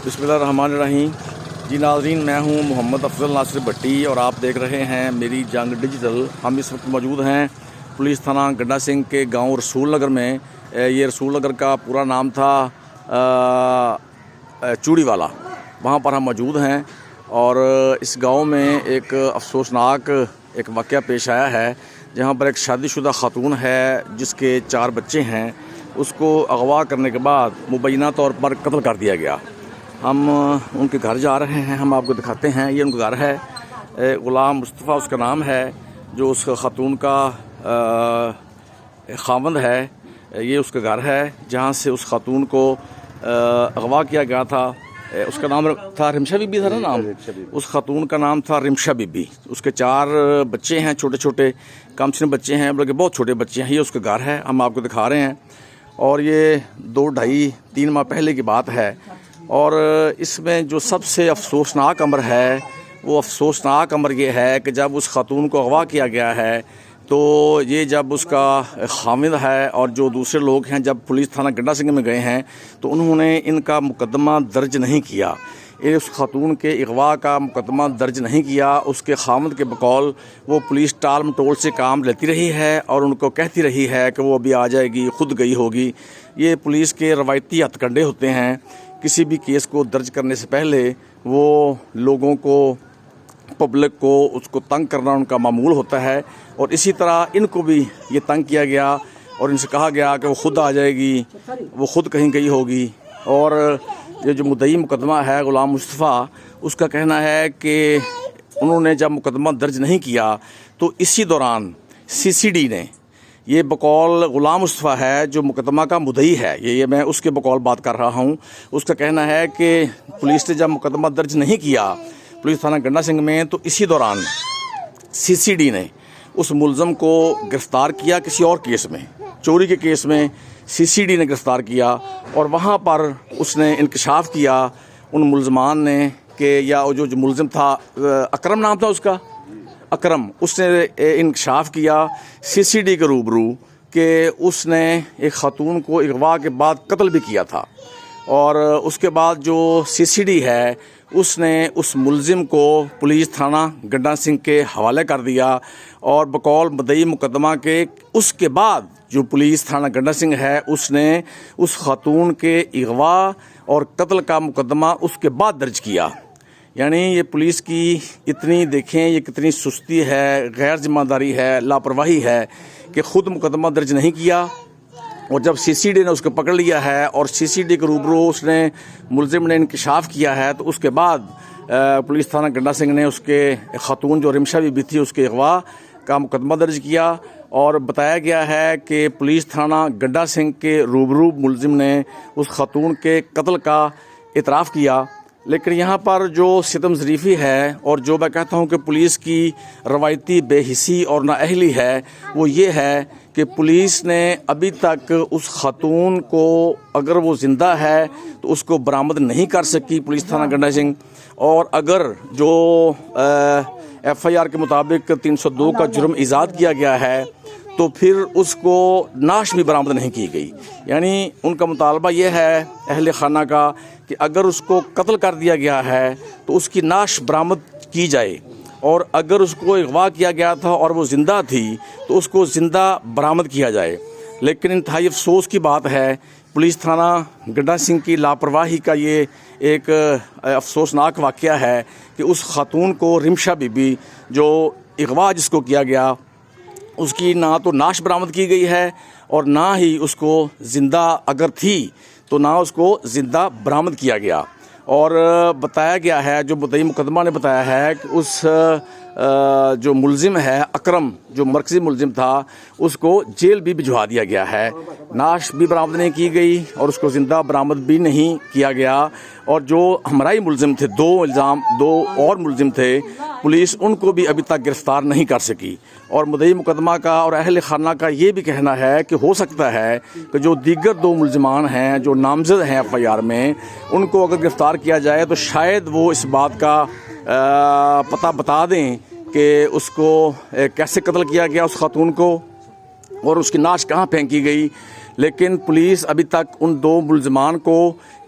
बिस्मिल्लाहिर्रहमानिर्रहीम। जी नाज़रीन, मैं हूं मोहम्मद अफजल नासिर भट्टी और आप देख रहे हैं मेरी जंग डिजिटल। हम इस वक्त मौजूद हैं पुलिस थाना गड्डा सिंह के गांव रसूल नगर में। ये रसूल नगर का पूरा नाम था चूड़ी वाला। वहां पर हम मौजूद हैं और इस गांव में एक अफसोसनाक एक वाक़या पेश आया है, जहां पर एक शादीशुदा खातून है जिसके 4 बच्चे हैं। उसको अगवा करने के बाद मुबैना तौर पर कत्ल कर दिया गया। हम उनके घर जा रहे हैं, हम आपको दिखाते हैं। ये उनका घर है, ग़ुलाम मुस्तफ़ा उसका नाम है, जो उस खातून का खावंद है। ये उसका घर है जहाँ से उस खातून को अगवा किया गया था। उसका नाम था रिमशा बीबी था ना नाम, उस खातून का नाम था रिमशा बीबी। उसके 4 बच्चे हैं, छोटे छोटे कम सिन बच्चे हैं, बल्कि बहुत छोटे बच्चे हैं। ये उसका घर है, हम आपको दिखा रहे हैं। और ये 2, 2.5, 3 माह पहले की बात है। और इसमें जो सबसे अफसोसनाक अमर है, वो अफसोसनाक अमर ये है कि जब उस खातून को अगवा किया गया है, तो ये जब उसका खामिद है और जो दूसरे लोग हैं, जब पुलिस थाना गड्डा सिंह में गए हैं तो उन्होंने इनका मुकदमा दर्ज नहीं किया। ये उस खातून के अगवा का मुकदमा दर्ज नहीं किया। उसके खामद के बकौल वो पुलिस टाल मटोल से काम लेती रही है और उनको कहती रही है कि वो अभी आ जाएगी, खुद गई होगी। ये पुलिस के रवायती हथकंडे होते हैं। किसी भी केस को दर्ज करने से पहले वो लोगों को, पब्लिक को, उसको तंग करना उनका मामूल होता है। और इसी तरह इनको भी ये तंग किया गया और इनसे कहा गया कि वो खुद आ जाएगी, वो खुद कहीं गई होगी। और ये जो मुद्दई मुकदमा है ग़ुलाम मुस्तफ़ा, उसका कहना है कि उन्होंने जब मुकदमा दर्ज नहीं किया तो इसी दौरान CCD ने, ये बकौल ग़ुलाम मुस्तफ़ा है जो मुकदमा का मुद्दई है, ये मैं उसके बकौल बात कर रहा हूँ। उसका कहना है कि पुलिस ने जब मुकदमा दर्ज नहीं किया पुलिस थाना गड्डा सिंह में, तो इसी दौरान CCD ने उस मुलज़म को गिरफ़्तार किया। किसी और केस में, चोरी के केस में CCD ने गिरफ़्तार किया और वहाँ पर उसने इंकशाफ किया उन मुलज़मान ने कि, या जो मुलज़म था, अकरम नाम था उसका, अकरम, उसने इंकशाफ किया CCD के रूबरू कि उसने एक खातून को अगवा के बाद कत्ल भी किया था। और उसके बाद जो CCD है उसने उस मुलज़िम को पुलिस थाना गड्डा सिंह के हवाले कर दिया। और बकौल मुद्दई मुकदमा के उसके बाद जो पुलिस थाना गड्डा सिंह है उसने उस खातून के अगवा और कत्ल का मुकदमा उसके बाद दर्ज किया। यानी ये पुलिस की इतनी, देखें ये कितनी सुस्ती है, गैर जिम्मेदारी है, लापरवाही है कि ख़ुद मुकदमा दर्ज नहीं किया। और जब CCD ने उसको पकड़ लिया है और CCD के रूबरू उसने मुलज़िम ने इंकशाफ किया है, तो उसके बाद पुलिस थाना गड्डा सिंह ने उसके खातून जो रिमशा बीबी थी उसके अगवा का मुकदमा दर्ज किया। और बताया गया है कि पुलिस थाना गड्डा सिंह के रूबरू मुलज़िम ने उस खातून के कत्ल का इतराफ़ किया। लेकिन यहाँ पर जो सितम ज़रीफ़ी है और जो मैं कहता हूँ कि पुलिस की रवायती बेहिसी और नाअहली है, वो ये है कि पुलिस ने अभी तक उस खातून को, अगर वो ज़िंदा है तो उसको बरामद नहीं कर सकी पुलिस थाना गड्डा सिंह। और अगर जो FIR के मुताबिक 302 का जुर्म ईजाद किया गया है तो फिर उसको नाश भी बरामद नहीं की गई। यानी उनका मुतालबा ये है अहले खाना का कि अगर उसको कत्ल कर दिया गया है तो उसकी नाश बरामद की जाए, और अगर उसको अगवा किया गया था और वो ज़िंदा थी तो उसको ज़िंदा बरामद किया जाए। लेकिन इंतहाई अफसोस की बात है, पुलिस थाना गड्डा सिंह की लापरवाही का ये एक अफसोसनाक वाक़या है कि उस खातून को, रिमशा बीबी, जो अगवा जिसको किया गया, उसकी ना तो नाश बरामद की गई है और ना ही उसको ज़िंदा अगर थी तो ना उसको ज़िंदा बरामद किया गया। और बताया गया है, जो मुद्दई मुकदमा ने बताया है कि उस जो मुलज़िम है अकरम, जो मरकज़ी मुलज़िम था, उसको जेल भी भिजवा दिया गया है। नाश भी बरामद नहीं की गई और उसको ज़िंदा बरामद भी नहीं किया गया। और जो हमराई मुलज़िम थे, 2 और मुलज़िम थे, पुलिस उनको भी अभी तक गिरफ़्तार नहीं कर सकी। और मुद्दई मुकदमा का और अहले खाना का ये भी कहना है कि हो सकता है कि जो दीगर 2 मुलज़मान हैं जो नामज़द हैं FIR में, उनको अगर गिरफ़्तार किया जाए तो शायद वो इस बात का पता बता दें कि उसको कैसे कत्ल किया गया उस खातून को और उसकी नाश कहाँ फेंकी गई। لیکن پولیس ابھی تک ان 2 ملزمان کو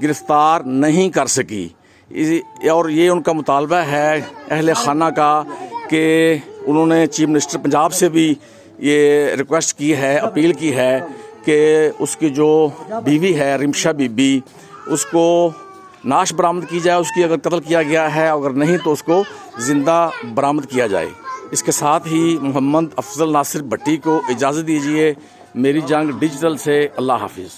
گرفتار نہیں کر سکی، اور یہ ان کا مطالبہ ہے اہل خانہ کا کہ انہوں نے چیف منسٹر پنجاب سے بھی یہ ریکویسٹ کی ہے، اپیل کی ہے کہ اس کی جو بیوی ہے رمشا بی بی، اس کو نعش برآمد کی جائے، اس کی اگر قتل کیا گیا ہے، اگر نہیں تو اس کو زندہ برآمد کیا جائے۔ اس کے ساتھ ہی محمد افضل ناصر بھٹی کو اجازت دیجیے۔ میری جنگ ڈیجیٹل سے اللہ حافظ۔